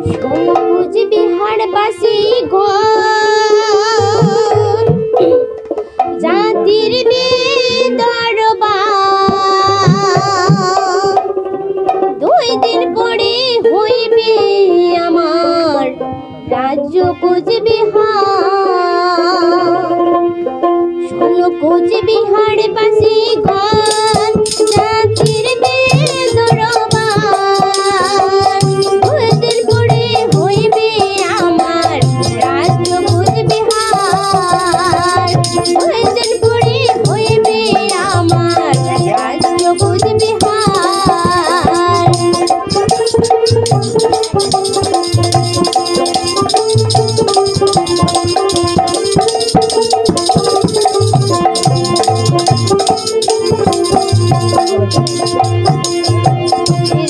শোনো কুচবিহার বাসী জাতির দরবার 2 দিন পরে হইবে আমার রাজ্য কুচবিহার। শোনো কুচবিহার বাসী জাতির দরবার 2 দিন পরে হইবে আমার রাজ্য কুচবিহার। 2 দিন পরে হইবে আমার রাজ্য কুচবিহার।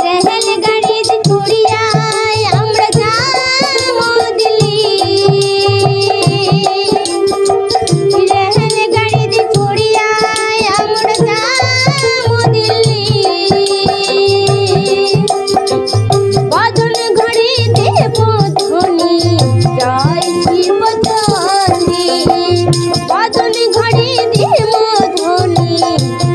রেলগাড়িতে চড়িয়া আমরা যাবো দিল্লি। রেলগাড়িতে চড়িয়া আমরা যাবো দিল্লি। বাদল ঘড়ি দেব ধ্বনি জয় শিব চন্ডী। বাদল ঘড়ি দেব ধ্বনি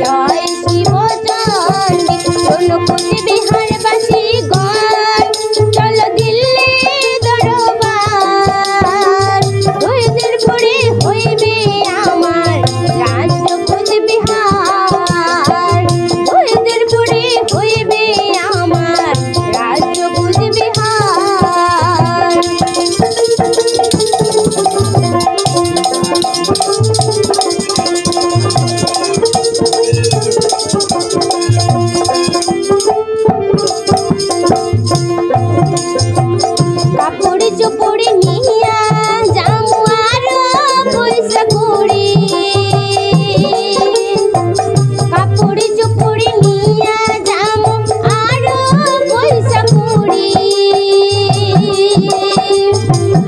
জয় শিব চন্ডী। শোনো কুচবিহার বাসী চলো দিল্লি দরবার 2 দিন পরে হইবে আমার রাজ্য কুচবিহার। 2 দিন পরে হইবে আমার রাজ্য কুচবিহার। কাপড় চোপড় নিয়া যামু আরো পয়সা কড়ি। কাপড় চোপড় নিয়া যামু আরো পয়সা কড়ি।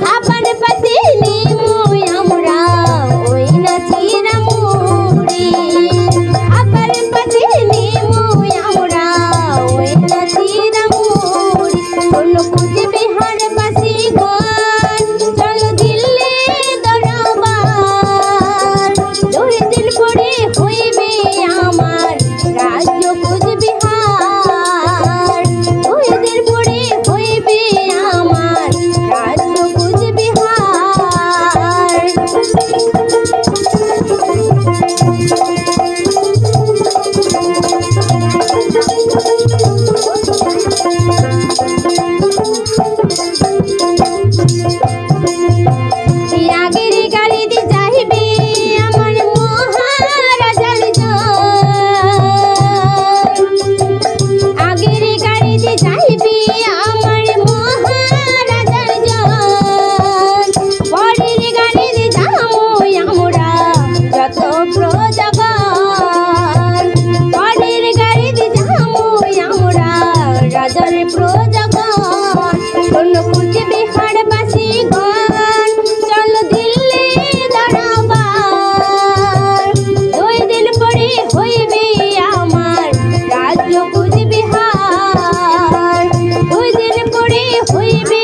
খাবার পাতে নিমু আমরা ওই না চিরা মুড়ি। খাবার পাতে নিমু আমরা ওই না চিরা মুড়ি। শোনো কুচবিহার বাসী চলো দিল্লি দরবার 2 দিন পরে হইবে আমার রাজ্য কুচবিহার। 2 দিন পরে হইবে আমার রাজ্য কুচবিহার। আগের গাড়িতে যাইবে আমার মহারাজার জন। আগের গাড়িতে যাইবে আমার মহারাজার জন। পরের গাড়িতে যাবো আমরা যত প্রজাগণ। পরের গাড়িতে যাবো আমরা রাজার প্রজাগণ। শোনো কুচবিহার বাসী চলো দিল্লি দরবার 2 দিন পরে হইবে আমার রাজ্য কুচবিহার। 2 দিন পরে হইবে